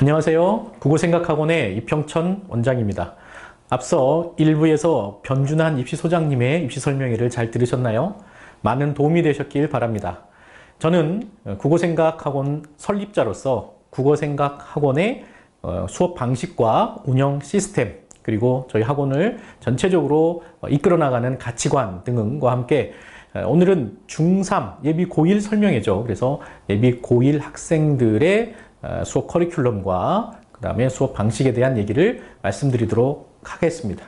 안녕하세요. 국어생각학원의 이평천 원장입니다. 앞서 1부에서 변준한 입시소장님의 입시 설명회를 잘 들으셨나요? 많은 도움이 되셨길 바랍니다. 저는 국어생각학원 설립자로서 국어생각학원의 수업 방식과 운영 시스템, 그리고 저희 학원을 전체적으로 이끌어 나가는 가치관 등과 함께 오늘은 중3 예비 고1 설명회죠. 그래서 예비 고1 학생들의 수업 커리큘럼과 그 다음에 수업 방식에 대한 얘기를 말씀드리도록 하겠습니다.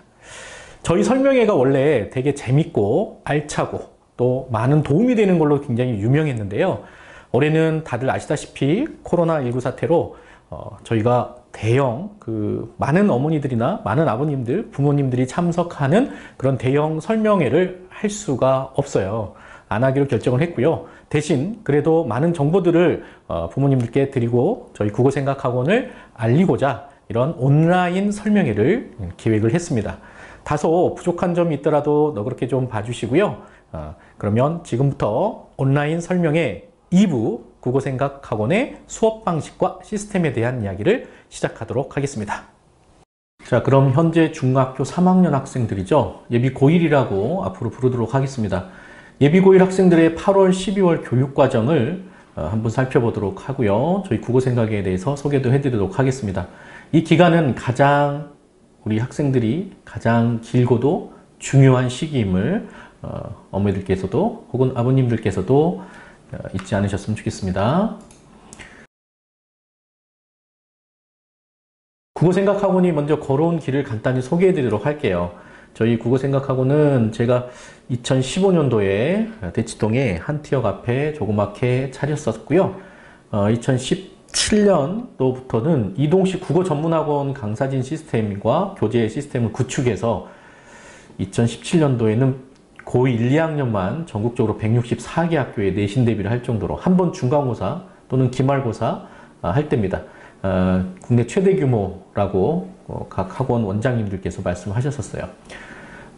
저희 설명회가 원래 되게 재밌고 알차고 또 많은 도움이 되는 걸로 굉장히 유명했는데요. 올해는 다들 아시다시피 코로나19 사태로 저희가 대형 많은 어머니들이나 많은 아버님들, 부모님들이 참석하는 그런 대형 설명회를 할 수가 없어요. 안 하기로 결정을 했고요. 대신 그래도 많은 정보들을 부모님들께 드리고 저희 국어생각학원을 알리고자 이런 온라인 설명회를 기획을 했습니다. 다소 부족한 점이 있더라도 너그럽게 좀 봐주시고요. 그러면 지금부터 온라인 설명회 2부 국어생각학원의 수업 방식과 시스템에 대한 이야기를 시작하도록 하겠습니다. 자, 그럼 현재 중학교 3학년 학생들이죠. 예비 고1이라고 앞으로 부르도록 하겠습니다. 예비 고1 학생들의 8월, 12월 교육과정을 한번 살펴보도록 하고요. 저희 국어생각에 대해서 소개도 해드리도록 하겠습니다. 이 기간은 우리 학생들이 가장 길고도 중요한 시기임을 어머니들께서도 혹은 아버님들께서도 잊지 않으셨으면 좋겠습니다. 국어생각학원이 먼저 걸어온 길을 간단히 소개해 드리도록 할게요. 저희 국어생각학원은 제가 2015년도에 대치동에 한티역 앞에 조그맣게 차렸었고요. 2017년도부터는 이동식 국어전문학원 강사진 시스템과 교재 시스템을 구축해서 2017년도에는 고1 1, 2학년만 전국적으로 164개 학교에 내신 대비를 할 정도로 한 번 중간고사 또는 기말고사 할 때입니다. 국내 최대 규모라고 각 학원 원장님들께서 말씀하셨었어요.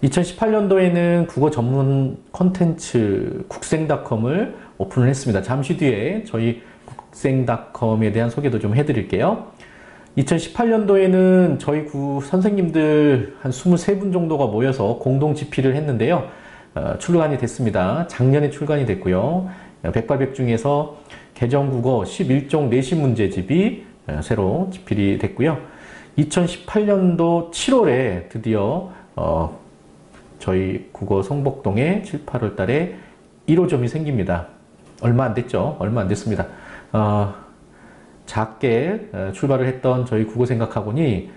2018년도에는 국어 전문 콘텐츠 국생닷컴을 오픈을 했습니다. 잠시 뒤에 저희 국생닷컴에 대한 소개도 좀 해드릴게요. 2018년도에는 저희 선생님들 한 23분 정도가 모여서 공동 집필을 했는데요. 출간이 됐습니다. 작년에 출간이 됐고요. 백발백중에서 개정국어 11종 내신 문제집이 새로 집필이 됐고요. 2018년도 7월에 드디어 저희 국어 성복동에 7, 8월 달에 1호점이 생깁니다. 얼마 안 됐죠? 얼마 안 됐습니다. 작게 출발을 했던 저희 국어생각학원이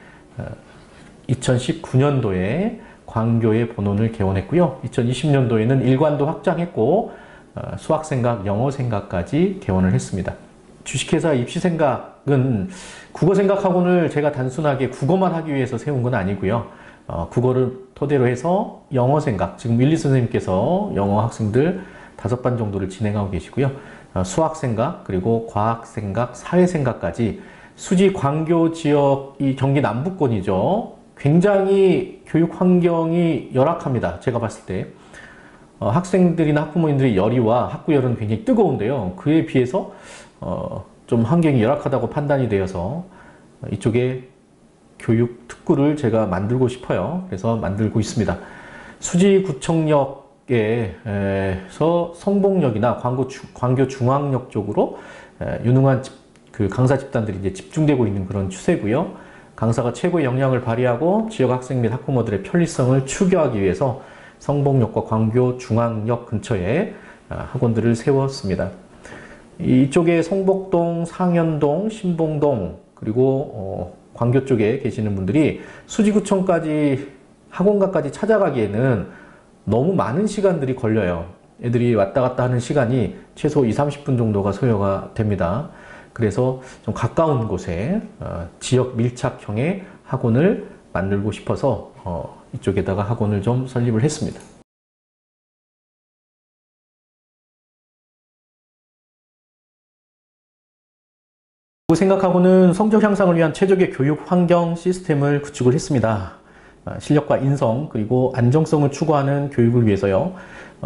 2019년도에 광교에 본원을 개원했고요. 2020년도에는 일관도 확장했고 수학생각, 영어생각까지 개원을 했습니다. 주식회사 입시생각은 국어생각학원을 제가 단순하게 국어만 하기 위해서 세운 건 아니고요. 국어를 토대로 해서 영어생각, 지금 윌리 선생님께서 영어 학생들 5반 정도를 진행하고 계시고요. 수학생각, 그리고 과학생각, 사회생각까지 수지 광교 지역이 경기 남부권이죠. 굉장히 교육 환경이 열악합니다. 제가 봤을 때. 학생들이나 학부모님들의 열의와 학구열은 굉장히 뜨거운데요. 그에 비해서 좀 환경이 열악하다고 판단이 되어서 이쪽에 교육 특구를 제가 만들고 싶어요. 그래서 만들고 있습니다. 수지구청역에서 성복역이나 광교 중앙역 쪽으로 유능한 강사 집단들이 이제 집중되고 있는 그런 추세고요. 강사가 최고의 역량을 발휘하고 지역 학생 및 학부모들의 편리성을 추구하기 위해서 성복역과 광교 중앙역 근처에 학원들을 세웠습니다. 이쪽에 성복동, 상현동, 신봉동 그리고 광교 쪽에 계시는 분들이 수지구청까지 학원가까지 찾아가기에는 너무 많은 시간들이 걸려요. 애들이 왔다 갔다 하는 시간이 최소 20-30분 정도가 소요가 됩니다. 그래서 좀 가까운 곳에 지역 밀착형의 학원을 만들고 싶어서 이쪽에다가 학원을 좀 설립을 했습니다. 생각하고는 성적 향상을 위한 최적의 교육 환경 시스템을 구축을 했습니다. 실력과 인성 그리고 안정성을 추구하는 교육을 위해서요.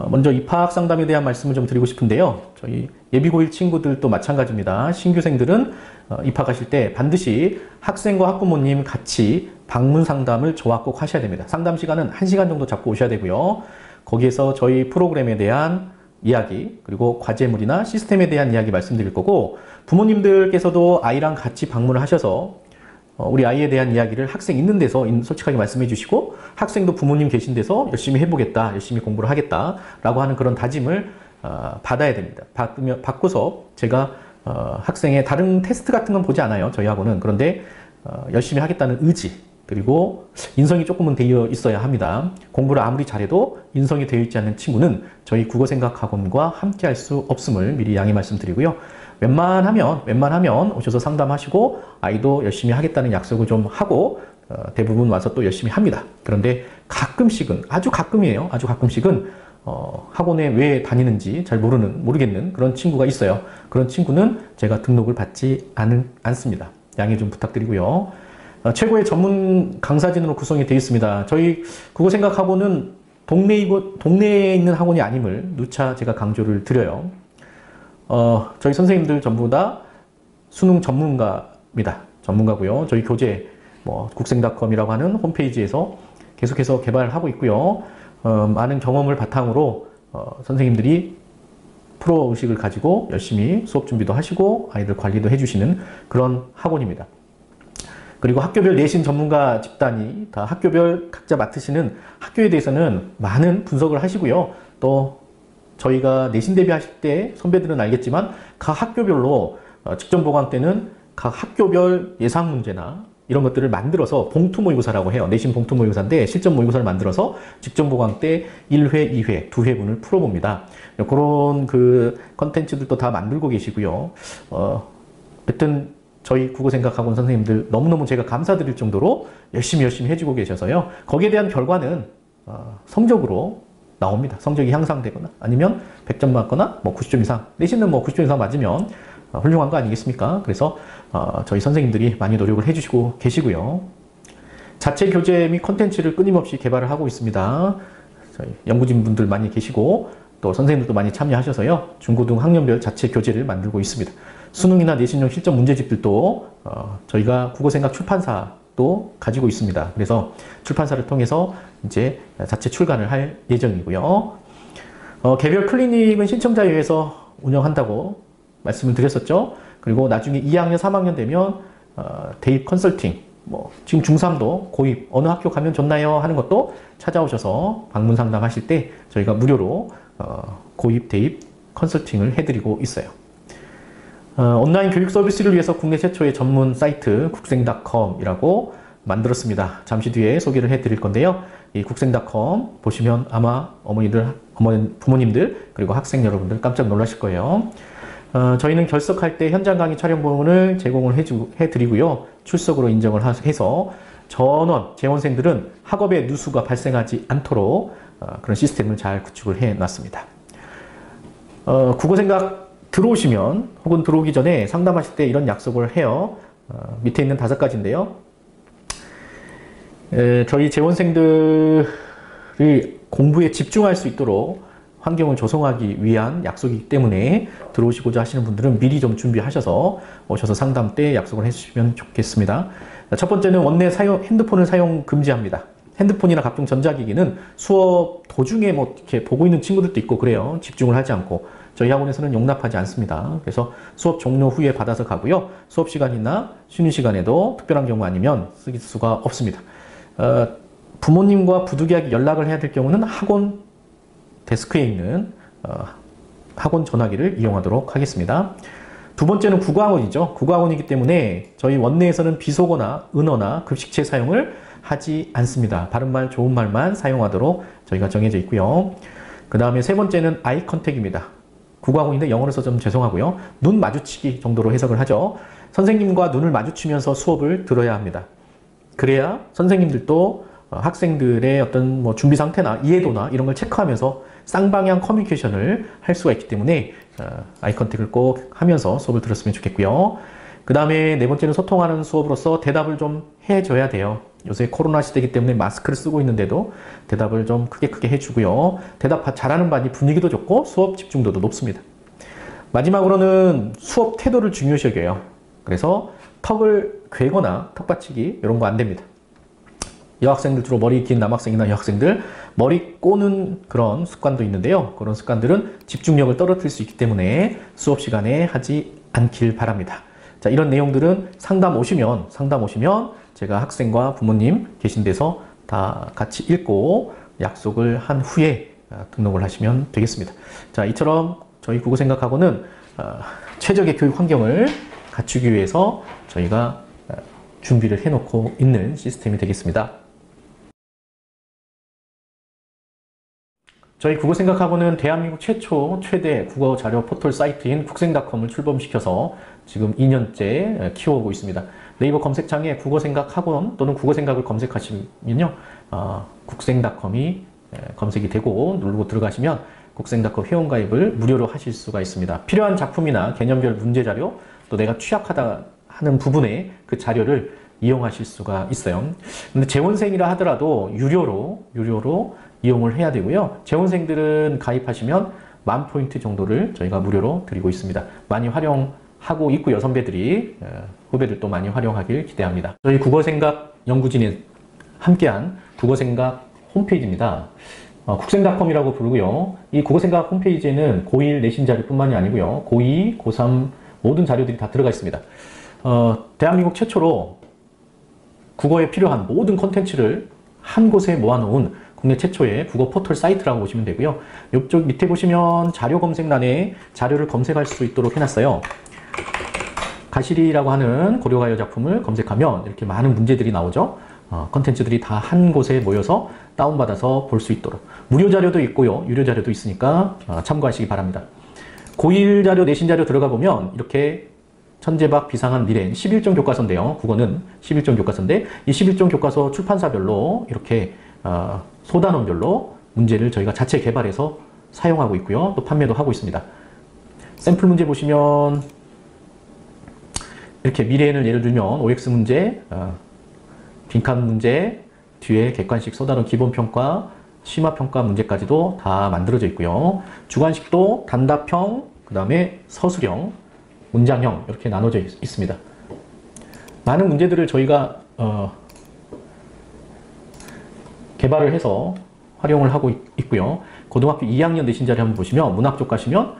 먼저 입학 상담에 대한 말씀을 좀 드리고 싶은데요. 저희 예비고1 친구들도 마찬가지입니다. 신규생들은 입학하실 때 반드시 학생과 학부모님 같이 방문 상담을 저와 꼭 하셔야 됩니다. 상담 시간은 1시간 정도 잡고 오셔야 되고요. 거기에서 저희 프로그램에 대한 이야기, 그리고 과제물이나 시스템에 대한 이야기 말씀드릴 거고, 부모님들께서도 아이랑 같이 방문을 하셔서 우리 아이에 대한 이야기를 학생 있는 데서 솔직하게 말씀해 주시고, 학생도 부모님 계신 데서 열심히 해보겠다, 열심히 공부를 하겠다 라고 하는 그런 다짐을 받아야 됩니다. 받고서 제가 학생의 다른 테스트 같은 건 보지 않아요, 저희 학원은. 그런데 열심히 하겠다는 의지, 그리고 인성이 조금은 되어 있어야 합니다. 공부를 아무리 잘해도 인성이 되어 있지 않는 친구는 저희 국어생각학원과 함께 할 수 없음을 미리 양해 말씀드리고요. 웬만하면 오셔서 상담하시고 아이도 열심히 하겠다는 약속을 좀 하고 대부분 와서 또 열심히 합니다. 그런데 가끔씩은, 아주 가끔이에요. 아주 가끔씩은 학원에 왜 다니는지 잘 모르겠는 그런 친구가 있어요. 그런 친구는 제가 등록을 받지 않습니다. 양해 좀 부탁드리고요. 최고의 전문 강사진으로 구성이 되어 있습니다. 저희 국어생각학원은 동네에 있는 학원이 아님을 누차 제가 강조를 드려요. 저희 선생님들 전부 다 수능 전문가입니다. 전문가고요. 저희 교재, 국생닷컴이라고 하는 홈페이지에서 계속해서 개발하고 있고요. 많은 경험을 바탕으로 선생님들이 프로의식을 가지고 열심히 수업 준비도 하시고 아이들 관리도 해주시는 그런 학원입니다. 그리고 학교별 내신 전문가 집단이 다 학교별 각자 맡으시는 학교에 대해서는 많은 분석을 하시고요. 또 저희가 내신 대비하실 때 선배들은 알겠지만 각 학교별로 직전 보강 때는 각 학교별 예상 문제나 이런 것들을 만들어서 봉투 모의고사라고 해요. 내신 봉투 모의고사인데 실전 모의고사를 만들어서 직전 보강 때 1회, 2회, 2회분을 풀어봅니다. 그런 그 컨텐츠들도 다 만들고 계시고요. 하여튼 저희 국어생각학원 선생님들 너무너무 제가 감사드릴 정도로 열심히 해주고 계셔서요. 거기에 대한 결과는 성적으로 나옵니다. 성적이 향상되거나 아니면 100점 맞거나 90점 이상, 내신은 90점 이상 맞으면 훌륭한 거 아니겠습니까? 그래서 저희 선생님들이 많이 노력을 해주시고 계시고요. 자체 교재 및 콘텐츠를 끊임없이 개발을 하고 있습니다. 저희 연구진 분들 많이 계시고 또 선생님들도 많이 참여하셔서요. 중고등 학년별 자체 교재를 만들고 있습니다. 수능이나 내신용 실전 문제집들도 저희가 국어생각 출판사도 가지고 있습니다. 그래서 출판사를 통해서 이제 자체 출간을 할 예정이고요. 개별 클리닉은 신청자에 의해서 운영한다고 말씀을 드렸었죠. 그리고 나중에 2학년, 3학년 되면 대입 컨설팅, 지금 중3도 고입 어느 학교 가면 좋나요? 하는 것도 찾아오셔서 방문 상담하실 때 저희가 무료로 고입, 대입 컨설팅을 해드리고 있어요. 온라인 교육 서비스를 위해서 국내 최초의 전문 사이트 국생.com이라고 만들었습니다. 잠시 뒤에 소개를 해드릴 건데요. 이 국생.com 보시면 아마 부모님들 그리고 학생 여러분들 깜짝 놀라실 거예요. 저희는 결석할 때 현장 강의 촬영본을 제공을 해드리고요. 출석으로 인정을 해서 재원생들은 학업에 누수가 발생하지 않도록 그런 시스템을 잘 구축을 해놨습니다. 국어생각 들어오시면 혹은 들어오기 전에 상담하실 때 이런 약속을 해요. 밑에 있는 5가지인데요. 저희 재원생들이 공부에 집중할 수 있도록 환경을 조성하기 위한 약속이기 때문에 들어오시고자 하시는 분들은 미리 좀 준비하셔서 오셔서 상담 때 약속을 해주시면 좋겠습니다. 첫 번째는 원내 핸드폰을 사용 금지합니다. 핸드폰이나 각종 전자기기는 수업 도중에 이렇게 보고 있는 친구들도 있고 그래요. 집중을 하지 않고. 저희 학원에서는 용납하지 않습니다. 그래서 수업 종료 후에 받아서 가고요. 수업 시간이나 쉬는 시간에도 특별한 경우 아니면 쓸 수가 없습니다. 부모님과 부득이하게 연락을 해야 될 경우는 학원 데스크에 있는 학원 전화기를 이용하도록 하겠습니다. 두 번째는 국어학원이죠. 국어학원이기 때문에 저희 원내에서는 비속어나 은어나 급식체 사용을 하지 않습니다. 바른말, 좋은말만 사용하도록 저희가 정해져 있고요. 그 다음에 세 번째는 아이 컨택입니다. 국어학원인데 영어로 써서 좀 죄송하고요. 눈 마주치기 정도로 해석을 하죠. 선생님과 눈을 마주치면서 수업을 들어야 합니다. 그래야 선생님들도 학생들의 어떤 준비 상태나 이해도나 이런 걸 체크하면서 쌍방향 커뮤니케이션을 할 수가 있기 때문에 아이 컨택을 꼭 하면서 수업을 들었으면 좋겠고요. 그 다음에 네 번째는 소통하는 수업으로서 대답을 좀 해줘야 돼요. 요새 코로나 시대이기 때문에 마스크를 쓰고 있는데도 대답을 좀 크게 해주고요. 대답 잘하는 반이 분위기도 좋고 수업 집중도도 높습니다. 마지막으로는 수업 태도를 중요시 여겨요. 그래서 턱을 괴거나 턱 받치기 이런 거 안 됩니다. 여학생들, 주로 머리 긴 남학생이나 여학생들 머리 꼬는 그런 습관도 있는데요. 그런 습관들은 집중력을 떨어뜨릴 수 있기 때문에 수업 시간에 하지 않길 바랍니다. 자, 이런 내용들은 상담 오시면 제가 학생과 부모님 계신 데서 다 같이 읽고 약속을 한 후에 등록을 하시면 되겠습니다. 자, 이처럼 저희 국어생각학원은 최적의 교육 환경을 갖추기 위해서 저희가 준비를 해놓고 있는 시스템이 되겠습니다. 저희 국어생각학원은 대한민국 최대 국어 자료 포털 사이트인 국생닷컴을 출범시켜서 지금 2년째 키워오고 있습니다. 네이버 검색창에 국어생각학원 또는 국어생각을 검색하시면요, 국생닷컴이 검색이 되고 누르고 들어가시면 국생닷컴 회원가입을 무료로 하실 수가 있습니다. 필요한 작품이나 개념별 문제자료, 또 내가 취약하다 하는 부분에 그 자료를 이용하실 수가 있어요. 근데 재원생이라 하더라도 유료로 이용을 해야 되고요. 재원생들은 가입하시면 10,000포인트 정도를 저희가 무료로 드리고 있습니다. 많이 활용하고 있고요. 선배들이, 후배들도 많이 활용하길 기대합니다. 저희 국어생각 연구진이 함께한 국어생각 홈페이지입니다. 국생닷컴이라고 부르고요. 이 국어생각 홈페이지에는 고1 내신 자료뿐만이 아니고요. 고2, 고3 모든 자료들이 다 들어가 있습니다. 대한민국 최초로 국어에 필요한 모든 콘텐츠를 한 곳에 모아놓은 국내 최초의 국어 포털 사이트라고 보시면 되고요. 이쪽 밑에 보시면 자료 검색란에 자료를 검색할 수 있도록 해놨어요. 가시리라고 하는 고려가요 작품을 검색하면 이렇게 많은 문제들이 나오죠. 콘텐츠들이 다 한 곳에 모여서 다운받아서 볼 수 있도록. 무료 자료도 있고요. 유료 자료도 있으니까 참고하시기 바랍니다. 고1 자료, 내신 자료 들어가 보면 이렇게 천재박, 비상한, 미래는 11종 교과서인데요. 국어는 11종 교과서인데 이 11종 교과서 출판사별로 이렇게 소단원별로 문제를 저희가 자체 개발해서 사용하고 있고요. 또 판매도 하고 있습니다. 샘플 문제 보시면 이렇게 미래를 예를 들면 OX 문제, 빈칸 문제, 뒤에 객관식 소단원 기본평가, 심화평가 문제까지도 다 만들어져 있고요. 주관식도 단답형, 그 다음에 서술형, 문장형 이렇게 나눠져 있습니다. 많은 문제들을 저희가 개발을 해서 활용을 하고 있고요. 고등학교 2학년 내신 자료 한번 보시면 문학 쪽 가시면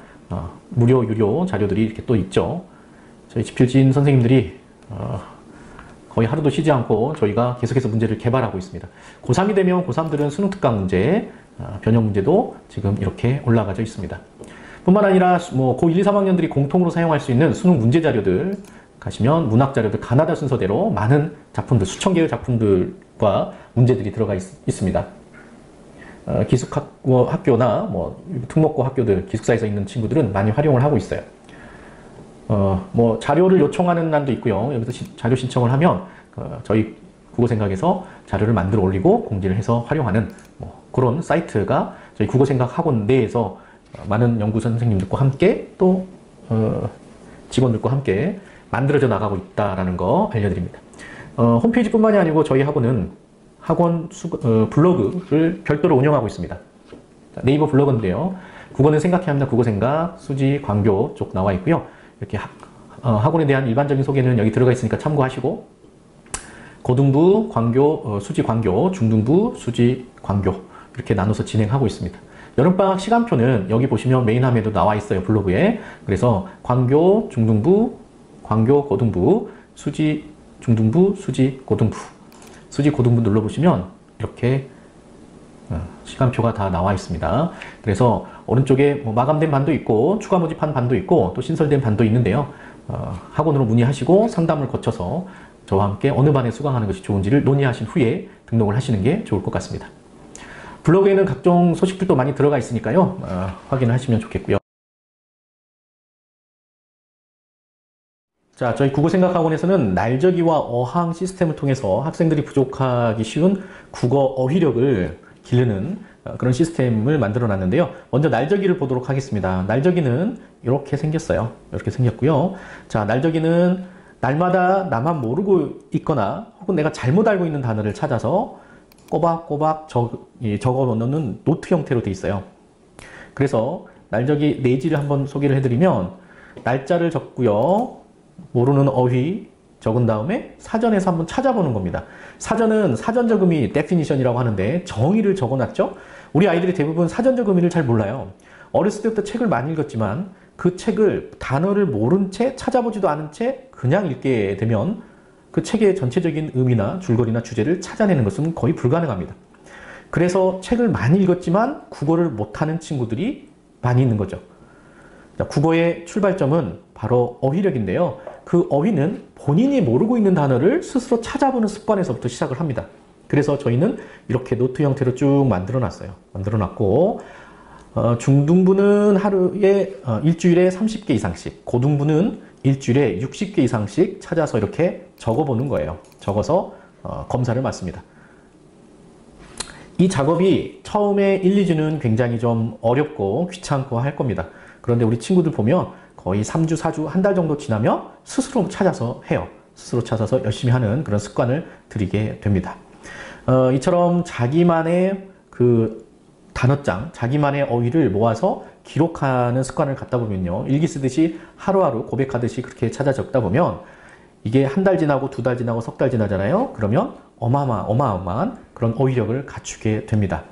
무료, 유료 자료들이 이렇게 또 있죠. 저희 지필진 선생님들이 거의 하루도 쉬지 않고 저희가 계속해서 문제를 개발하고 있습니다. 고3이 되면 고3들은 수능 특강 문제, 변형 문제도 지금 이렇게 올라가져 있습니다. 뿐만 아니라 고1, 2, 3학년들이 공통으로 사용할 수 있는 수능 문제 자료들 가시면 문학 자료들 가나다 순서대로 많은 작품들, 수천 개의 작품들과 문제들이 들어가 있습니다. 기숙학교나 특목고 학교들, 기숙사에서 있는 친구들은 많이 활용을 하고 있어요. 자료를 요청하는 난도 있고요. 여기서 자료 신청을 하면 저희 국어생각에서 자료를 만들어 올리고 공지를 해서 활용하는 그런 사이트가 저희 국어생각 학원 내에서 많은 연구 선생님들과 함께 또 직원들과 함께 만들어져 나가고 있다는 거 알려드립니다. 홈페이지뿐만이 아니고 저희 학원은 학원 블로그를 별도로 운영하고 있습니다. 네이버 블로그인데요. 국어는 생각해야 합니다. 국어생각, 수지, 광교 쪽 나와 있고요. 이렇게 학원에 대한 일반적인 소개는 여기 들어가 있으니까 참고하시고, 고등부, 광교, 수지, 광교, 중등부, 수지, 광교 이렇게 나눠서 진행하고 있습니다. 여름방학 시간표는 여기 보시면 메인 화면에도 나와 있어요. 블로그에. 그래서 광교, 중등부, 광교, 고등부, 수지, 중등부, 수지, 고등부. 수지, 고등부 눌러보시면 이렇게 시간표가 다 나와 있습니다. 그래서 오른쪽에 마감된 반도 있고 추가 모집한 반도 있고 또 신설된 반도 있는데요. 학원으로 문의하시고 상담을 거쳐서 저와 함께 어느 반에 수강하는 것이 좋은지를 논의하신 후에 등록을 하시는 게 좋을 것 같습니다. 블로그에는 각종 소식들도 많이 들어가 있으니까요. 확인을 하시면 좋겠고요. 자, 저희 국어생각학원에서는 날저기와 어항 시스템을 통해서 학생들이 부족하기 쉬운 국어 어휘력을 기르는 그런 시스템을 만들어 놨는데요. 먼저 날저기를 보도록 하겠습니다. 날저기는 이렇게 생겼어요. 이렇게 생겼고요. 자, 날저기는 날마다 나만 모르고 있거나 혹은 내가 잘못 알고 있는 단어를 찾아서 꼬박꼬박 적어 놓는 노트 형태로 돼 있어요. 그래서 날적이 내지를 한번 소개를 해드리면 날짜를 적고요. 모르는 어휘 적은 다음에 사전에서 한번 찾아보는 겁니다. 사전은 사전적 의미 definition이라고 하는데 정의를 적어놨죠. 우리 아이들이 대부분 사전적 의미를 잘 몰라요. 어렸을 때부터 책을 많이 읽었지만 그 책을 단어를 모른 채 찾아보지도 않은 채 그냥 읽게 되면 그 책의 전체적인 의미나 줄거리나 주제를 찾아내는 것은 거의 불가능합니다. 그래서 책을 많이 읽었지만 국어를 못하는 친구들이 많이 있는 거죠. 국어의 출발점은 바로 어휘력인데요. 그 어휘는 본인이 모르고 있는 단어를 스스로 찾아보는 습관에서부터 시작을 합니다. 그래서 저희는 이렇게 노트 형태로 쭉 만들어 놨어요. 만들어 놨고 중등부는 일주일에 30개 이상씩, 고등부는 일주일에 60개 이상씩 찾아서 이렇게 적어보는 거예요. 적어서 검사를 맞습니다. 이 작업이 처음에 1, 2주는 굉장히 좀 어렵고 귀찮고 할 겁니다. 그런데 우리 친구들 보면 거의 3주, 4주, 한 달 정도 지나면 스스로 찾아서 해요. 스스로 찾아서 열심히 하는 그런 습관을 들이게 됩니다. 이처럼 자기만의 그 단어장, 자기만의 어휘를 모아서 기록하는 습관을 갖다 보면요. 일기 쓰듯이 하루하루 고백하듯이 그렇게 찾아 적다 보면 이게 한 달 지나고 두 달 지나고 석 달 지나잖아요. 그러면 어마어마한 그런 어휘력을 갖추게 됩니다.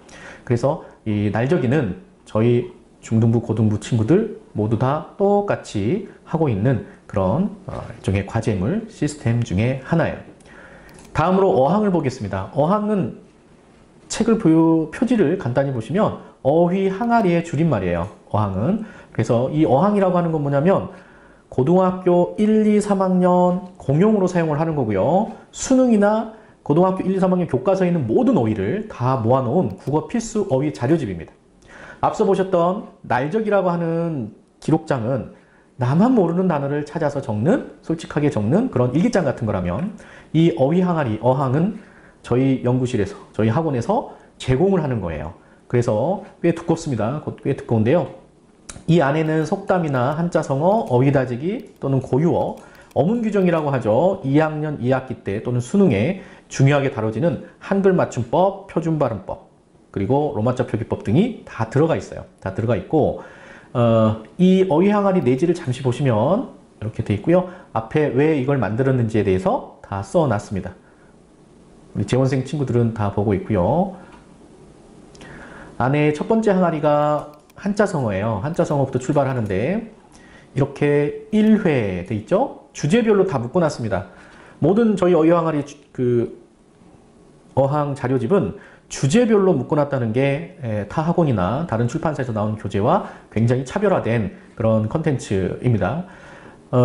그래서 이 날적이는 저희 중등부, 고등부 친구들 모두 다 똑같이 하고 있는 그런 일종의 과제물 시스템 중에 하나예요. 다음으로 어항을 보겠습니다. 어항은 책을 표지를 간단히 보시면 어휘 항아리의 줄임말이에요. 어항은. 그래서 이 어항이라고 하는 건 뭐냐면 고등학교 1, 2, 3학년 공용으로 사용을 하는 거고요. 수능이나 고등학교 1, 2, 3학년 교과서에 있는 모든 어휘를 다 모아놓은 국어 필수 어휘 자료집입니다. 앞서 보셨던 날적이라고 하는 기록장은 나만 모르는 단어를 찾아서 적는, 솔직하게 적는 그런 일기장 같은 거라면 이 어휘 항아리, 어항은 저희 연구실에서, 저희 학원에서 제공을 하는 거예요. 그래서 꽤 두껍습니다. 꽤 두꺼운데요. 이 안에는 속담이나 한자성어, 어휘다지기 또는 고유어, 어문규정이라고 하죠. 2학년 2학기 때 또는 수능에 중요하게 다뤄지는 한글 맞춤법, 표준발음법, 그리고 로마자 표기법 등이 다 들어가 있어요. 다 들어가 있고 이 어휘 항아리 내지를 잠시 보시면 이렇게 돼 있고요. 앞에 왜 이걸 만들었는지에 대해서 다 써놨습니다. 우리 재원생 친구들은 다 보고 있고요. 안에 첫 번째 항아리가 한자성어예요. 한자성어부터 출발하는데 이렇게 1회 돼 있죠? 주제별로 다 묶어놨습니다. 모든 저희 어휘 항아리 어항 자료집은 주제별로 묶어놨다는 게 타 학원이나 다른 출판사에서 나온 교재와 굉장히 차별화된 그런 컨텐츠입니다.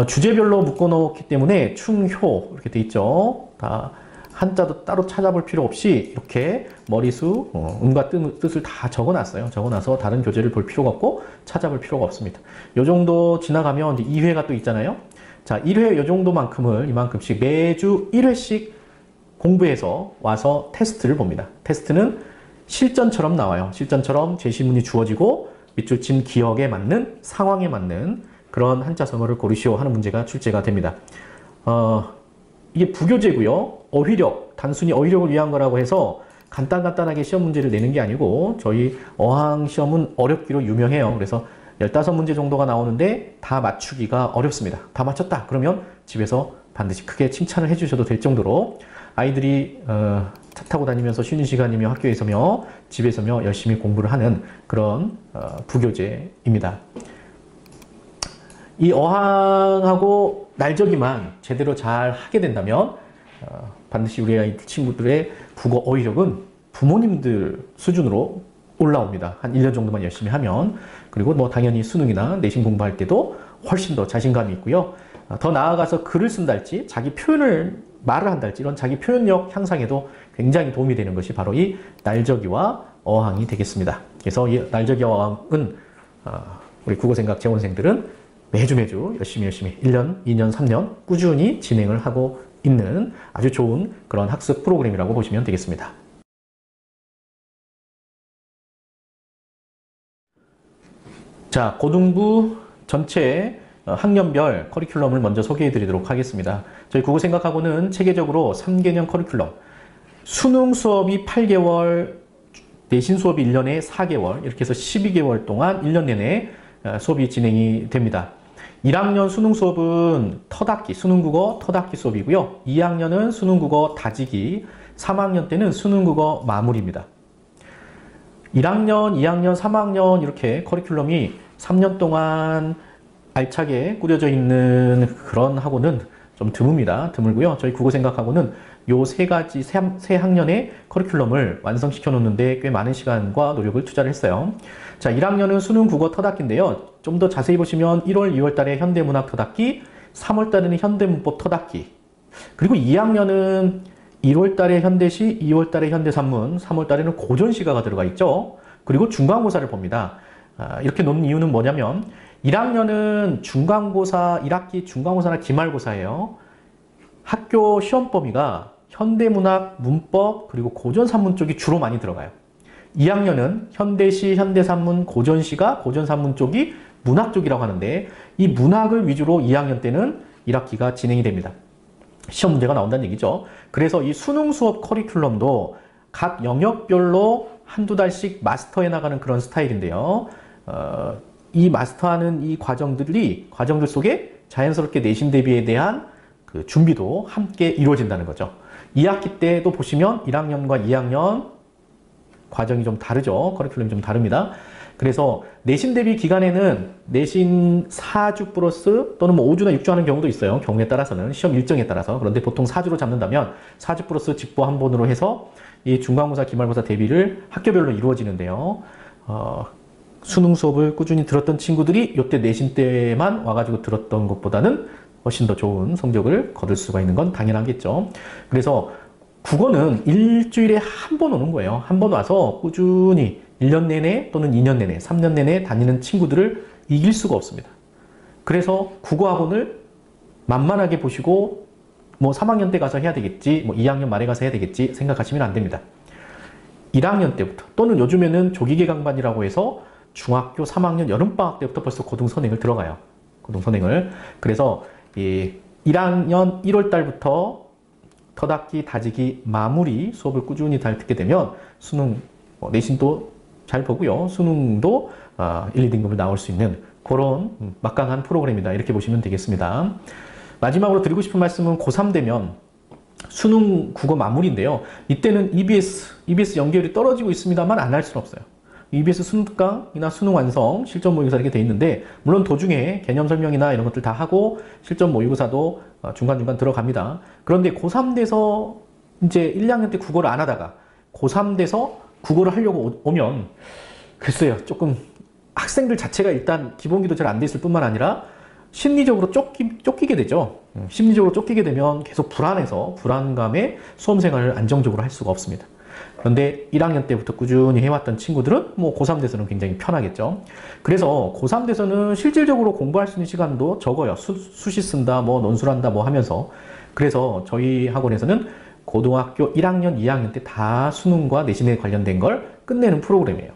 주제별로 묶어놓기 때문에 충효 이렇게 돼 있죠. 다 한자도 따로 찾아볼 필요 없이 이렇게 머리수, 음과 뜻을 다 적어놨어요. 적어놔서 다른 교재를 볼 필요가 없고 찾아볼 필요가 없습니다. 요 정도 지나가면 2회가 또 있잖아요. 자, 1회 요 정도만큼을 이만큼씩 매주 1회씩 공부해서 와서 테스트를 봅니다. 테스트는 실전처럼 나와요. 실전처럼 제시문이 주어지고 밑줄 친 기억에 맞는, 상황에 맞는 그런 한자성어를 고르시오 하는 문제가 출제가 됩니다. 이게 부교재고요. 어휘력, 단순히 어휘력을 위한 거라고 해서 간단하게 시험 문제를 내는 게 아니고 저희 어항 시험은 어렵기로 유명해요. 그래서 15문제 정도가 나오는데 다 맞추기가 어렵습니다. 다 맞췄다. 그러면 집에서 반드시 크게 칭찬을 해주셔도 될 정도로 아이들이 차 타고 다니면서 쉬는 시간이며 학교에서며 집에서며 열심히 공부를 하는 그런 부교재입니다. 이 어항하고 날적이만 제대로 잘 하게 된다면 반드시 우리 아이들 친구들의 국어 어휘력은 부모님들 수준으로 올라옵니다. 한 1년 정도만 열심히 하면. 그리고 뭐 당연히 수능이나 내신 공부할 때도 훨씬 더 자신감이 있고요. 더 나아가서 글을 쓴달지 자기 말을 한달지 이런 자기 표현력 향상에도 굉장히 도움이 되는 것이 바로 이 날적이와 어항이 되겠습니다. 그래서 이 날적이와 어항은 우리 국어생각 재원생들은 매주 열심히 1년, 2년, 3년 꾸준히 진행을 하고 있는 아주 좋은 그런 학습 프로그램이라고 보시면 되겠습니다. 자, 고등부 전체 학년별 커리큘럼을 먼저 소개해 드리도록 하겠습니다. 저희 국어 생각하고는 체계적으로 3개년 커리큘럼, 수능 수업이 8개월, 내신 수업이 1년에 4개월, 이렇게 해서 12개월 동안 1년 내내 수업이 진행이 됩니다. 1학년 수능 수업은 터닫기, 수능국어 터닫기 수업이고요. 2학년은 수능국어 다지기, 3학년 때는 수능국어 마무리입니다. 1학년, 2학년, 3학년 이렇게 커리큘럼이 3년 동안 알차게 꾸려져 있는 그런 학원은 좀 드뭅니다. 드물고요. 저희 국어생각학원은 요 세 가지, 세 학년의 커리큘럼을 완성시켜 놓는데 꽤 많은 시간과 노력을 투자를 했어요. 자, 1학년은 수능 국어 터닫기인데요. 좀 더 자세히 보시면 1월, 2월 달에 현대문학 터닫기, 3월 달에는 현대문법 터닫기, 그리고 2학년은 1월 달에 현대시, 2월 달에 현대산문, 3월 달에는 고전시가가 들어가 있죠. 그리고 중간고사를 봅니다. 이렇게 놓는 이유는 뭐냐면 1학년은 중간고사, 1학기 중간고사나 기말고사예요. 학교 시험 범위가 현대문학, 문법, 그리고 고전산문 쪽이 주로 많이 들어가요. 2학년은 현대시, 현대산문, 고전시가, 고전산문 쪽이 문학 쪽이라고 하는데 이 문학을 위주로 2학년 때는 1학기가 진행이 됩니다. 시험 문제가 나온다는 얘기죠. 그래서 이 수능 수업 커리큘럼도 각 영역별로 한두 달씩 마스터해 나가는 그런 스타일인데요. 이 마스터하는 이 과정들 속에 자연스럽게 내신 대비에 대한 그 준비도 함께 이루어진다는 거죠. 2학기 때도 보시면 1학년과 2학년 과정이 좀 다르죠. 커리큘럼이 좀 다릅니다. 그래서 내신 대비 기간에는 내신 4주 플러스 또는 뭐 5주나 6주 하는 경우도 있어요. 경우에 따라서는 시험 일정에 따라서. 그런데 보통 4주로 잡는다면 4주 플러스 직보 한 번으로 해서 이 중간고사, 기말고사 대비를 학교별로 이루어지는데요. 수능 수업을 꾸준히 들었던 친구들이 이때 내신 때만 와가지고 들었던 것보다는 훨씬 더 좋은 성적을 거둘 수가 있는 건 당연하겠죠. 그래서 국어는 일주일에 한 번 오는 거예요. 한 번 와서 꾸준히 1년 내내 또는 2년 내내, 3년 내내 다니는 친구들을 이길 수가 없습니다. 그래서 국어학원을 만만하게 보시고 뭐 3학년 때 가서 해야 되겠지, 뭐 2학년 말에 가서 해야 되겠지 생각하시면 안 됩니다. 1학년 때부터 또는 요즘에는 조기개강반이라고 해서 중학교 3학년 여름방학 때부터 벌써 고등선행을 들어가요. 고등선행을. 그래서 이 1학년 1월 달부터 터닫기, 다지기, 마무리 수업을 꾸준히 잘 듣게 되면 수능, 내신도 잘 보고요. 수능도 1, 2등급을 나올 수 있는 그런 막강한 프로그램이다. 이렇게 보시면 되겠습니다. 마지막으로 드리고 싶은 말씀은 고3 되면 수능 국어 마무리인데요. 이때는 EBS 연계율이 떨어지고 있습니다만 안 할 수는 없어요. EBS 수능강이나 수능 완성, 실전 모의고사 이렇게 돼 있는데 물론 도중에 개념 설명이나 이런 것들 다 하고 실전 모의고사도 중간중간 들어갑니다. 그런데 고3 돼서 이제 1, 2학년 때 국어를 안 하다가 고3 돼서 국어를 하려고 오면 글쎄요, 조금 학생들 자체가 일단 기본기도 잘 안 돼 있을 뿐만 아니라 심리적으로 쫓기게 되죠. 심리적으로 쫓기게 되면 계속 불안감에 수험 생활을 안정적으로 할 수가 없습니다. 그런데 1학년 때부터 꾸준히 해왔던 친구들은 뭐 고3 돼서는 굉장히 편하겠죠. 그래서 고3 돼서는 실질적으로 공부할 수 있는 시간도 적어요. 수시 쓴다, 뭐 논술한다, 뭐 하면서. 그래서 저희 학원에서는 고등학교 1학년, 2학년 때 다 수능과 내신에 관련된 걸 끝내는 프로그램이에요.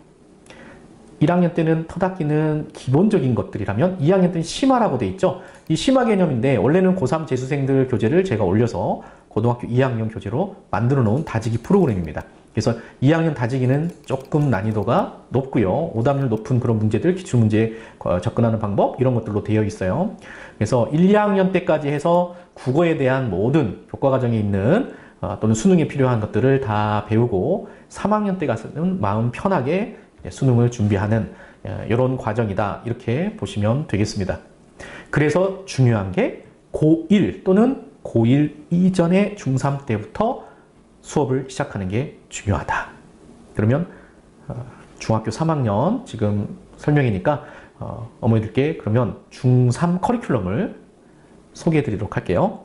1학년 때는 터닫기는 기본적인 것들이라면 2학년 때는 심화라고 돼 있죠. 이 심화 개념인데 원래는 고3 재수생들 교재를 제가 올려서 고등학교 2학년 교재로 만들어 놓은 다지기 프로그램입니다. 그래서 2학년 다지기는 조금 난이도가 높고요. 오답률 높은 그런 문제들, 기출문제 접근하는 방법 이런 것들로 되어 있어요. 그래서 1, 2학년 때까지 해서 국어에 대한 모든 교과과정에 있는 또는 수능에 필요한 것들을 다 배우고 3학년 때 가서는 마음 편하게 수능을 준비하는 이런 과정이다. 이렇게 보시면 되겠습니다. 그래서 중요한 게 고1 또는 고1 이전의 중3 때부터 수업을 시작하는 게 중요하다. 그러면 중학교 3학년 지금 설명이니까 어머니들께 그러면 중3 커리큘럼을 소개해 드리도록 할게요.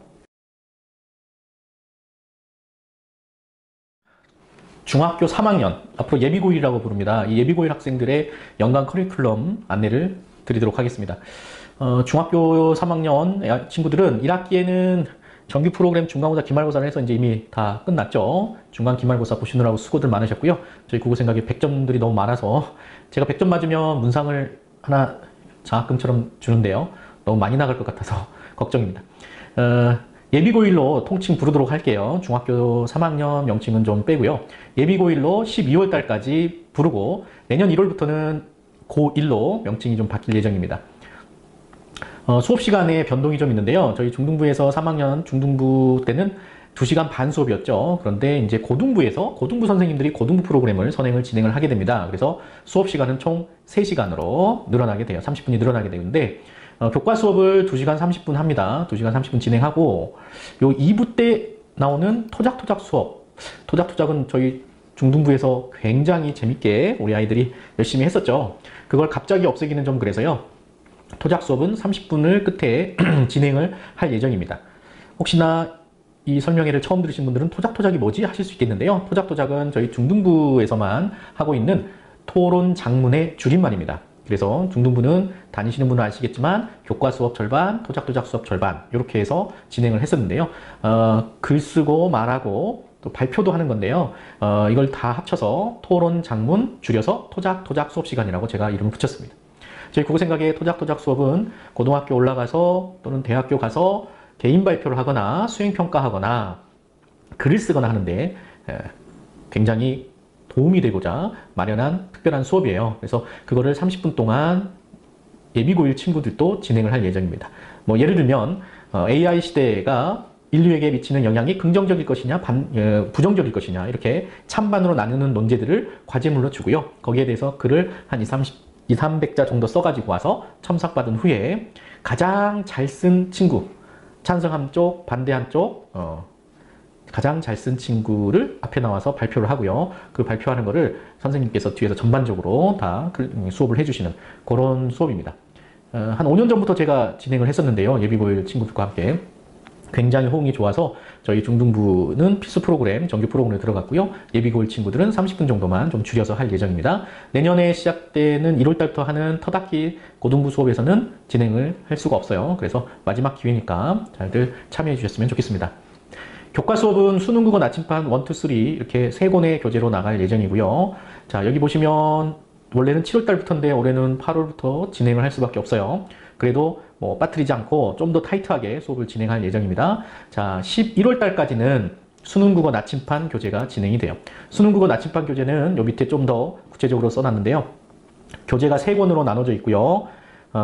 중학교 3학년, 앞으로 예비고1이라고 부릅니다. 이 예비고1 학생들의 연간 커리큘럼 안내를 드리도록 하겠습니다. 중학교 3학년 친구들은 1학기에는 정규 프로그램 중간고사, 기말고사를 해서 이제 이미 다 끝났죠. 중간 기말고사 보시느라고 수고들 많으셨고요. 저희 국어생각에 100점들이 너무 많아서 제가 100점 맞으면 문상을 하나 장학금처럼 주는데요. 너무 많이 나갈 것 같아서 걱정입니다. 예비고1로 통칭 부르도록 할게요. 중학교 3학년 명칭은 좀 빼고요. 예비고1로 12월 달까지 부르고 내년 1월부터는 고1로 명칭이 좀 바뀔 예정입니다. 수업 시간에 변동이 좀 있는데요. 저희 중등부에서 3학년 중등부 때는 2시간 반 수업이었죠. 그런데 이제 고등부에서 고등부 선생님들이 고등부 프로그램을 선행을 진행을 하게 됩니다. 그래서 수업 시간은 총 3시간으로 늘어나게 돼요. 30분이 늘어나게 되는데 교과 수업을 2시간 30분 합니다. 2시간 30분 진행하고 요 2부 때 나오는 토작토작 수업. 토작토작은 저희 중등부에서 굉장히 재밌게 우리 아이들이 열심히 했었죠. 그걸 갑자기 없애기는 좀 그래서요. 토작 수업은 30분을 끝에 진행을 할 예정입니다. 혹시나 이 설명회를 처음 들으신 분들은 토작토작이 뭐지? 하실 수 있겠는데요. 토작토작은 저희 중등부에서만 하고 있는 토론 장문의 줄임말입니다. 그래서 중등부는 다니시는 분은 아시겠지만 교과 수업 절반, 토작토작 수업 절반 이렇게 해서 진행을 했었는데요. 글 쓰고 말하고 또 발표도 하는 건데요. 이걸 다 합쳐서 토론 장문 줄여서 토작토작 수업 시간이라고 제가 이름을 붙였습니다. 저희 국어생각의 토작토작 수업은 고등학교 올라가서 또는 대학교 가서 개인 발표를 하거나 수행평가하거나 글을 쓰거나 하는데 굉장히 도움이 되고자 마련한 특별한 수업이에요. 그래서 그거를 30분 동안 예비고1 친구들도 진행을 할 예정입니다. 뭐 예를 들면 AI 시대가 인류에게 미치는 영향이 긍정적일 것이냐 부정적일 것이냐 이렇게 찬반으로 나누는 논제들을 과제물로 주고요. 거기에 대해서 글을 한 200자 정도 써가지고 와서 첨삭받은 후에 가장 잘 쓴 친구, 찬성 한쪽, 반대 한쪽, 가장 잘 쓴 친구를 앞에 나와서 발표를 하고요. 그 발표하는 거를 선생님께서 뒤에서 전반적으로 다 수업을 해주시는 그런 수업입니다. 한 5년 전부터 제가 진행을 했었는데요. 예비고1 친구들과 함께. 굉장히 호응이 좋아서 저희 중등부는 필수 프로그램, 정규 프로그램에 들어갔고요. 예비고1 친구들은 30분 정도만 좀 줄여서 할 예정입니다. 내년에 시작되는 1월달부터 하는 터닫기 고등부 수업에서는 진행을 할 수가 없어요. 그래서 마지막 기회니까 잘들 참여해 주셨으면 좋겠습니다. 교과 수업은 수능국어 나침반 1, 2, 3 이렇게 3권의 교재로 나갈 예정이고요. 자, 여기 보시면 원래는 7월달부터인데 올해는 8월부터 진행을 할 수밖에 없어요. 그래도 뭐 빠뜨리지 않고 좀 더 타이트하게 수업을 진행할 예정입니다. 자, 11월달까지는 수능국어 나침반 교재가 진행이 돼요. 수능국어 나침반 교재는 요 밑에 좀 더 구체적으로 써놨는데요. 교재가 3권으로 나눠져 있고요.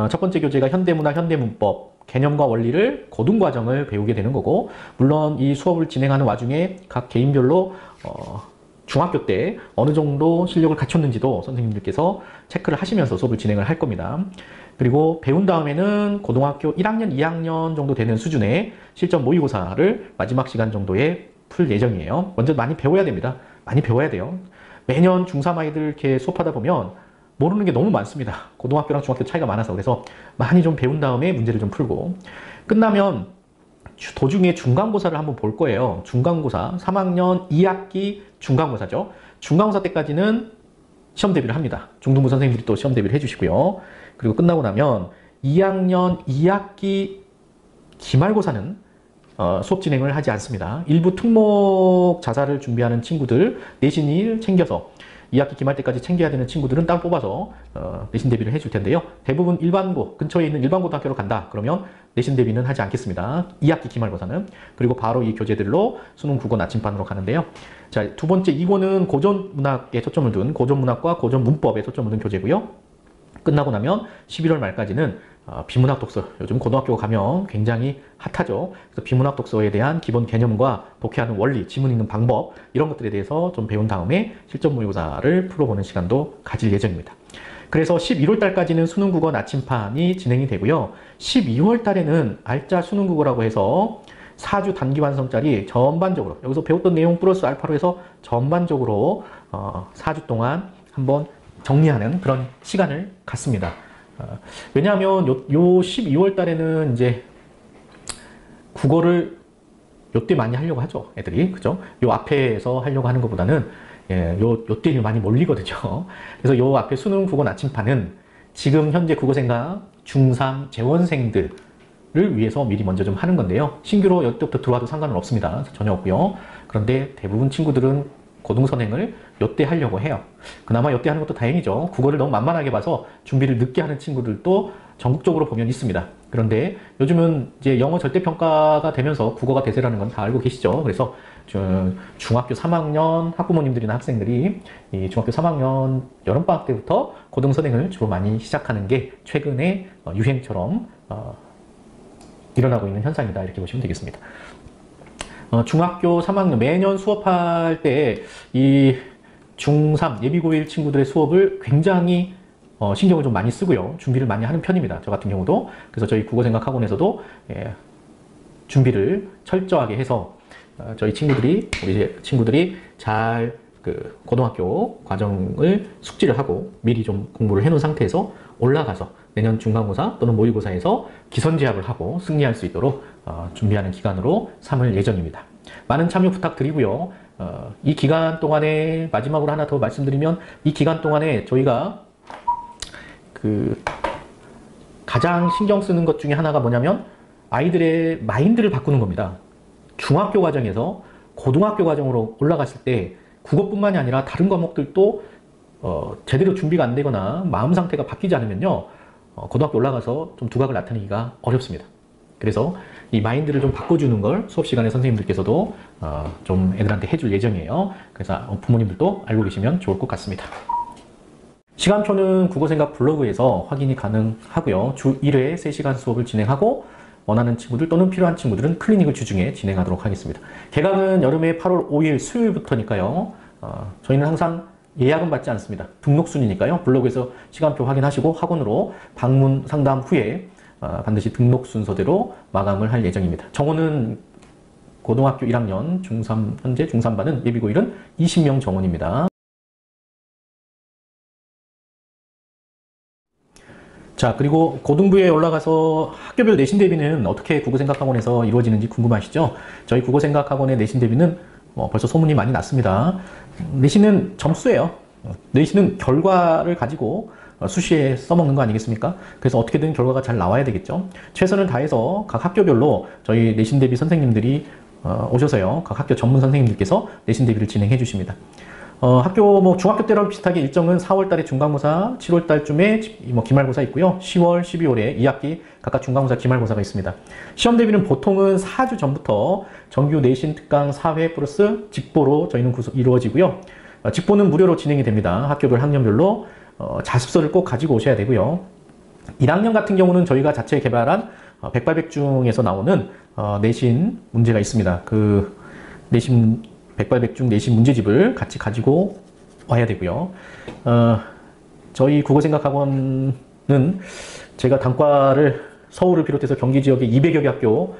첫 번째 교재가 현대문학, 현대문법, 개념과 원리를 고등과정을 배우게 되는 거고, 물론 이 수업을 진행하는 와중에 각 개인별로 중학교 때 어느 정도 실력을 갖췄는지도 선생님들께서 체크를 하시면서 수업을 진행을 할 겁니다. 그리고 배운 다음에는 고등학교 1학년, 2학년 정도 되는 수준의 실전 모의고사를 마지막 시간 정도에 풀 예정이에요. 먼저 많이 배워야 됩니다. 많이 배워야 돼요. 매년 중3 아이들 이렇게 수업하다 보면 모르는 게 너무 많습니다. 고등학교랑 중학교 차이가 많아서. 그래서 많이 좀 배운 다음에 문제를 좀 풀고, 끝나면 도중에 중간고사를 한번 볼 거예요. 중간고사, 3학년 2학기 중간고사죠. 중간고사 때까지는 시험 대비를 합니다. 중등부 선생님들이 또 시험 대비를 해주시고요. 그리고 끝나고 나면 2학년 2학기 기말고사는 수업 진행을 하지 않습니다. 일부 특목 자사를 준비하는 친구들, 내신을 챙겨서 2학기 기말 때까지 챙겨야 되는 친구들은 따로 뽑아서 내신 대비를 해줄 텐데요. 대부분 일반고, 근처에 있는 일반고등학교로 간다. 그러면 내신 대비는 하지 않겠습니다. 2학기 기말고사는. 그리고 바로 이 교재들로 수능 국어 나침반으로 가는데요. 자, 두 번째 2권은 고전문학에 초점을 둔 고전문학과 고전문법에 초점을 둔 교재고요. 끝나고 나면 11월 말까지는 비문학 독서, 요즘 고등학교 가면 굉장히 핫하죠. 그래서 비문학 독서에 대한 기본 개념과 독해하는 원리, 지문 읽는 방법 이런 것들에 대해서 좀 배운 다음에 실전 모의고사를 풀어보는 시간도 가질 예정입니다. 그래서 11월 달까지는 수능국어 나침판이 진행이 되고요. 12월 달에는 알짜 수능국어라고 해서 4주 단기 완성짜리 전반적으로, 여기서 배웠던 내용 플러스 알파로 해서 전반적으로 4주 동안 한번 정리하는 그런 시간을 갖습니다. 왜냐하면 요 12월 달에는 이제 국어를 요때 많이 하려고 하죠. 애들이. 그죠? 요 앞에서 하려고 하는 것보다는 요때 많이 몰리거든요. 그래서 요 앞에 수능 국어 나침판은 지금 현재 국어생각 중3 재원생들을 위해서 미리 먼저 좀 하는 건데요. 신규로 요때부터 들어와도 상관은 없습니다. 전혀 없고요. 그런데 대부분 친구들은 고등선행을 요때 하려고 해요. 그나마 요때 하는 것도 다행이죠. 국어를 너무 만만하게 봐서 준비를 늦게 하는 친구들도 전국적으로 보면 있습니다. 그런데 요즘은 이제 영어 절대평가가 되면서 국어가 대세라는 건 다 알고 계시죠. 그래서 중학교 3학년 학부모님들이나 학생들이 이 중학교 3학년 여름방학 때부터 고등선행을 주로 많이 시작하는 게 최근에 유행처럼 일어나고 있는 현상이다, 이렇게 보시면 되겠습니다. 중학교 3학년 매년 수업할 때 이 중3 예비고1 친구들의 수업을 굉장히 신경을 좀 많이 쓰고요. 준비를 많이 하는 편입니다. 저 같은 경우도. 그래서 저희 국어생각학원에서도 준비를 철저하게 해서 저희 친구들이, 우리 친구들이 잘 고등학교 과정을 숙지를 하고 미리 좀 공부를 해놓은 상태에서 올라가서 내년 중간고사 또는 모의고사에서 기선제압을 하고 승리할 수 있도록 준비하는 기간으로 삼을 예정입니다. 많은 참여 부탁드리고요. 이 기간 동안에 마지막으로 하나 더 말씀드리면, 이 기간 동안에 저희가 가장 신경 쓰는 것 중에 하나가 뭐냐면 아이들의 마인드를 바꾸는 겁니다. 중학교 과정에서 고등학교 과정으로 올라갔을 때 국어뿐만이 아니라 다른 과목들도 제대로 준비가 안 되거나 마음 상태가 바뀌지 않으면요, 고등학교 올라가서 좀 두각을 나타내기가 어렵습니다. 그래서 이 마인드를 좀 바꿔주는 걸 수업 시간에 선생님들께서도 좀 애들한테 해줄 예정이에요. 그래서 부모님들도 알고 계시면 좋을 것 같습니다. 시간표는 국어생각 블로그에서 확인이 가능하고요. 주 1회 3시간 수업을 진행하고 원하는 친구들 또는 필요한 친구들은 클리닉을 주중에 진행하도록 하겠습니다. 개강은 여름에 8월 5일 수요일부터니까요. 저희는 항상 예약은 받지 않습니다. 등록순이니까요. 블로그에서 시간표 확인하시고 학원으로 방문 상담 후에 반드시 등록 순서대로 마감을 할 예정입니다. 정원은 고등학교 1학년, 중3, 현재 중3반은 예비고1은 20명 정원입니다. 자, 그리고 고등부에 올라가서 학교별 내신 대비는 어떻게 국어생각학원에서 이루어지는지 궁금하시죠? 저희 국어생각학원의 내신 대비는 벌써 소문이 많이 났습니다. 내신은 점수예요. 내신은 결과를 가지고 수시에 써먹는 거 아니겠습니까? 그래서 어떻게든 결과가 잘 나와야 되겠죠. 최선을 다해서 각 학교별로 저희 내신 대비 선생님들이 오셔서요, 각 학교 전문 선생님들께서 내신 대비를 진행해 주십니다. 학교 중학교 때랑 비슷하게 일정은 4월 달에 중간고사, 7월 달쯤에 기말고사 있고요. 10월, 12월에 2학기 각각 중간고사, 기말고사가 있습니다. 시험 대비는 보통은 4주 전부터 정규 내신 특강 4회 플러스 직보로 저희는 이루어지고요. 직보는 무료로 진행이 됩니다. 학교별 학년별로 자습서를 꼭 가지고 오셔야 되고요. 1학년 같은 경우는 저희가 자체 개발한 백발백중에서 나오는 내신 문제가 있습니다. 그 내신 백발백중 내신 문제집을 같이 가지고 와야 되고요. 저희 국어생각학원은 제가 단과를 서울을 비롯해서 경기 지역에 200여 개 학교,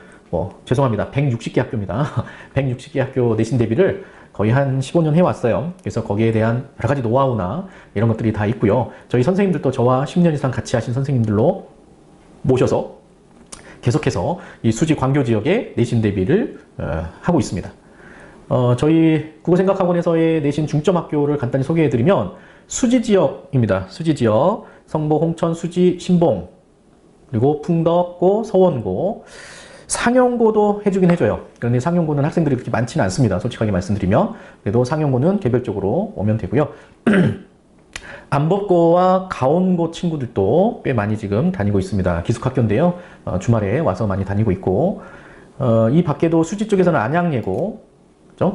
죄송합니다, 160개 학교입니다. 160개 학교 내신 대비를 거의 한 15년 해왔어요. 그래서 거기에 대한 여러 가지 노하우나 이런 것들이 다 있고요. 저희 선생님들도 저와 10년 이상 같이 하신 선생님들로 모셔서 계속해서 이 수지 광교 지역의 내신 대비를 하고 있습니다. 저희 국어생각학원에서의 내신 중점 학교를 간단히 소개해드리면 수지 지역입니다. 수지 지역, 성보, 홍천, 수지, 신봉, 그리고 풍덕고, 서원고, 상영고도 해주긴 해줘요. 그런데 상영고는 학생들이 그렇게 많지는 않습니다. 솔직하게 말씀드리면. 그래도 상영고는 개별적으로 오면 되고요. 안법고와 가온고 친구들도 꽤 많이 지금 다니고 있습니다. 기숙학교인데요. 주말에 와서 많이 다니고 있고, 이 밖에도 수지 쪽에서는 안양예고,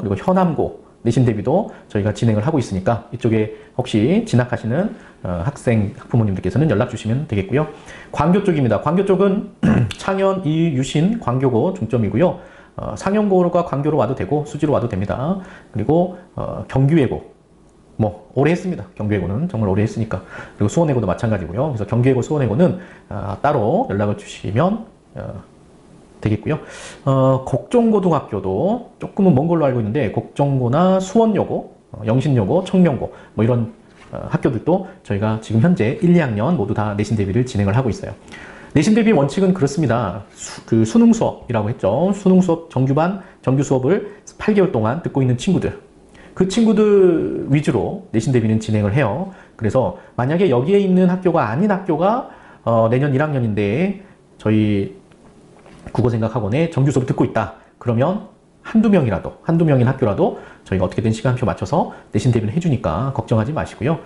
그리고 현암고 내신 대비도 저희가 진행을 하고 있으니까 이쪽에 혹시 진학하시는 학생, 학부모님들께서는 연락 주시면 되겠고요. 광교 쪽입니다. 광교 쪽은 창현, 이, 유신, 광교고 중점이고요. 상영고가 광교로 와도 되고 수지로 와도 됩니다. 그리고 경규예고, 오래 했습니다. 경규예고는 정말 오래 했으니까. 그리고 수원예고도 마찬가지고요. 그래서 경규예고, 수원예고는 따로 연락을 주시면 되겠고요. 곡종고등학교도 조금은 먼 걸로 알고 있는데 곡종고나 수원여고, 영신여고, 청명고 이런 학교들도 저희가 지금 현재 1, 2학년 모두 다 내신 대비를 진행을 하고 있어요. 내신 대비 원칙은 그렇습니다. 수능 수업이라고 했죠. 수능 수업 정규반, 정규 수업을 8개월 동안 듣고 있는 친구들, 그 친구들 위주로 내신 대비는 진행을 해요. 그래서 만약에 여기에 있는 학교가 아닌 학교가 내년 1학년인데 저희 국어생각학원에 정규 수업을 듣고 있다. 그러면 한두 명인 학교라도 저희가 어떻게든 시간표 맞춰서 내신 대비를 해주니까 걱정하지 마시고요.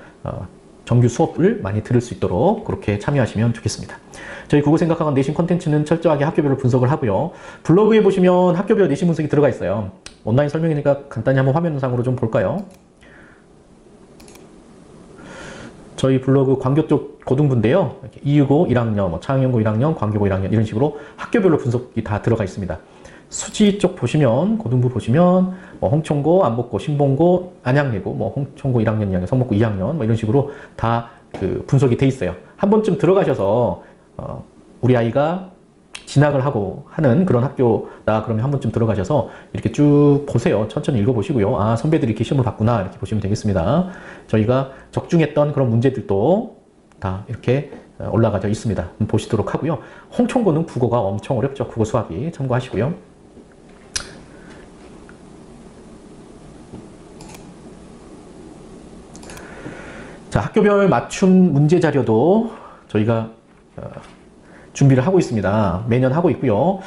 정규 수업을 많이 들을 수 있도록 그렇게 참여하시면 좋겠습니다. 저희 국어생각학원 내신 콘텐츠는 철저하게 학교별로 분석을 하고요. 블로그에 보시면 학교별 내신 분석이 들어가 있어요. 온라인 설명이니까 간단히 한번 화면상으로 좀 볼까요? 저희 블로그 광교 쪽 고등부인데요. 이유고 1학년, 창영고 1학년, 광교고 1학년 이런 식으로 학교별로 분석이 다 들어가 있습니다. 수지 쪽 보시면 고등부 보시면 홍천고, 안복고, 신봉고, 안양예고, 홍천고 1학년, 2학년, 성목고 2학년 이런 식으로 다 그 분석이 돼 있어요. 한 번쯤 들어가셔서 우리 아이가 진학을 하고 하는 그런 학교다 그러면 한 번쯤 들어가셔서 이렇게 쭉 보세요. 천천히 읽어보시고요. 아, 선배들이 이렇게 시험을 봤구나 이렇게 보시면 되겠습니다. 저희가 적중했던 그런 문제들도 다 이렇게 올라가져 있습니다. 보시도록 하고요. 홍천고는 국어가 엄청 어렵죠. 국어 수학이 참고하시고요. 자, 학교별 맞춤 문제 자료도 저희가 준비를 하고 있습니다. 매년 하고 있고요.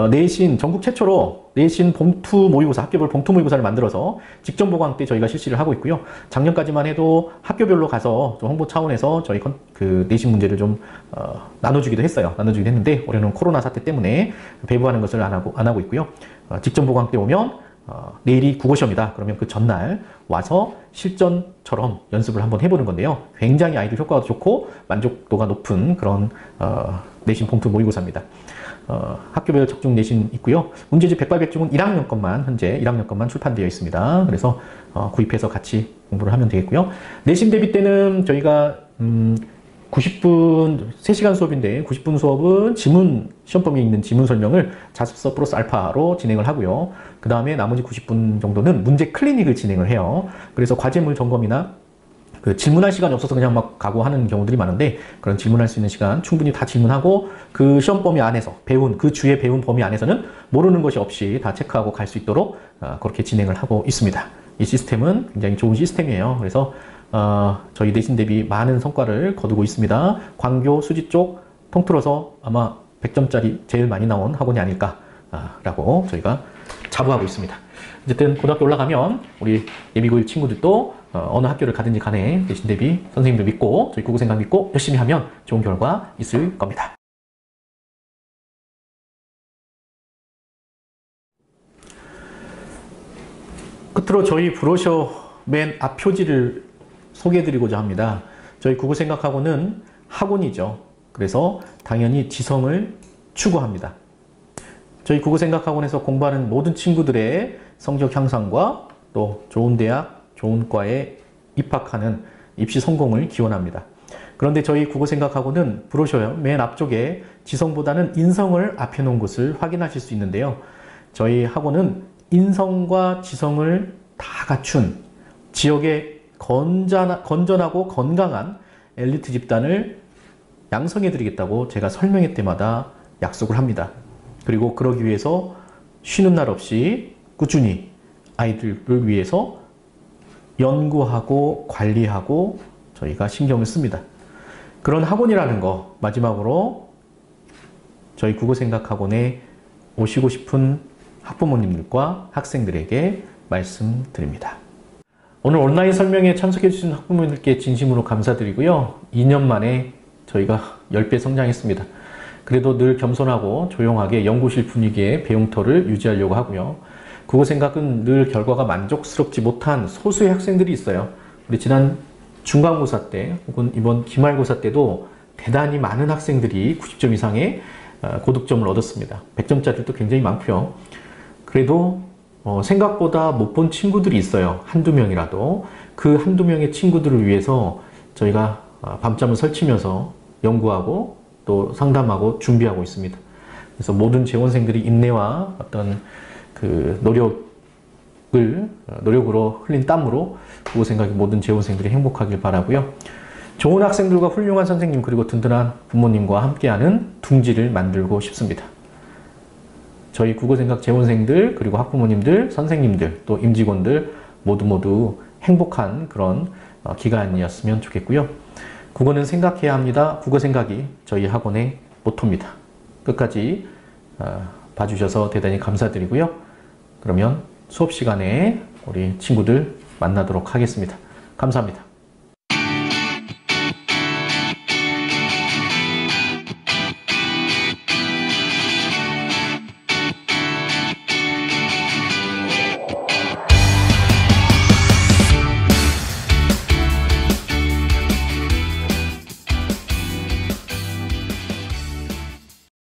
내신 전국 최초로 내신 봉투 모의고사, 학교별 봉투 모의고사를 만들어서 직전 보강 때 저희가 실시를 하고 있고요. 작년까지만 해도 학교별로 가서 좀 홍보 차원에서 저희 그 내신 문제를 좀 나눠주기도 했어요. 나눠주기도 했는데 올해는 코로나 사태 때문에 배부하는 것을 안 하고 있고요. 직전 보강 때 오면 내일이 국어시험이다. 그러면 그 전날 와서 실전처럼 연습을 한번 해보는 건데요. 굉장히 아이들 효과가 좋고 만족도가 높은 그런 내신 봉투 모의고사입니다. 학교별 적중 내신 있고요. 문제집 백발백중은 1학년 것만 현재 1학년 것만 출판되어 있습니다. 그래서 구입해서 같이 공부를 하면 되겠고요. 내신 대비 때는 저희가 90분 3시간 수업인데 90분 수업은 지문 시험 범위에 있는 지문 설명을 자습서 플러스 알파로 진행을 하고요. 그 다음에 나머지 90분 정도는 문제 클리닉을 진행을 해요. 그래서 과제물 점검이나 그 질문할 시간이 없어서 그냥 막 가고 하는 경우들이 많은데 그런 질문할 수 있는 시간 충분히 다 질문하고 그 시험 범위 안에서 배운 그 주에 배운 범위 안에서는 모르는 것이 없이 다 체크하고 갈 수 있도록 그렇게 진행을 하고 있습니다. 이 시스템은 굉장히 좋은 시스템이에요. 그래서 저희 내신 대비 많은 성과를 거두고 있습니다. 광교, 수지 쪽 통틀어서 아마 100점짜리 제일 많이 나온 학원이 아닐까라고 저희가 자부하고 있습니다. 어쨌든 고등학교 올라가면 우리 예비고1 친구들도 어느 학교를 가든지 간에 내신 대비 선생님들 믿고 저희 국어생각 믿고 열심히 하면 좋은 결과 있을 겁니다. 끝으로 저희 브로셔 맨 앞 표지를 소개해드리고자 합니다. 저희 국어생각학원은 학원이죠. 그래서 당연히 지성을 추구합니다. 저희 국어생각학원에서 공부하는 모든 친구들의 성적 향상과 또 좋은 대학, 좋은 과에 입학하는 입시 성공을 기원합니다. 그런데 저희 국어생각학원은 브로셔 맨 앞쪽에 지성보다는 인성을 앞에 놓은 것을 확인하실 수 있는데요. 저희 학원은 인성과 지성을 다 갖춘 지역의 건전하고 건강한 엘리트 집단을 양성해드리겠다고 제가 설명회 때마다 약속을 합니다. 그리고 그러기 위해서 쉬는 날 없이 꾸준히 아이들을 위해서 연구하고 관리하고 저희가 신경을 씁니다. 그런 학원이라는 거 마지막으로 저희 국어생각학원에 오시고 싶은 학부모님들과 학생들에게 말씀드립니다. 오늘 온라인 설명에 참석해 주신 학부모님들께 진심으로 감사드리고요. 2년 만에 저희가 10배 성장했습니다. 그래도 늘 겸손하고 조용하게 연구실 분위기의 배움터를 유지하려고 하고요. 국어생각은 늘 결과가 만족스럽지 못한 소수의 학생들이 있어요. 우리 지난 중간고사 때 혹은 이번 기말고사 때도 대단히 많은 학생들이 90점 이상의 고득점을 얻었습니다. 100점짜리도 굉장히 많고요. 그래도 생각보다 못 본 친구들이 있어요. 한두 명이라도. 그 한두 명의 친구들을 위해서 저희가 밤잠을 설치면서 연구하고 또 상담하고 준비하고 있습니다. 그래서 모든 재원생들이 인내와 어떤 그 노력으로 흘린 땀으로 국어생각의 모든 재원생들이 행복하길 바라고요. 좋은 학생들과 훌륭한 선생님 그리고 든든한 부모님과 함께하는 둥지를 만들고 싶습니다. 저희 국어생각 재원생들 그리고 학부모님들, 선생님들 또 임직원들 모두 행복한 그런 기간이었으면 좋겠고요. 국어는 생각해야 합니다. 국어생각이 저희 학원의 모토입니다. 끝까지 봐주셔서 대단히 감사드리고요. 그러면 수업 시간에 우리 친구들 만나도록 하겠습니다. 감사합니다.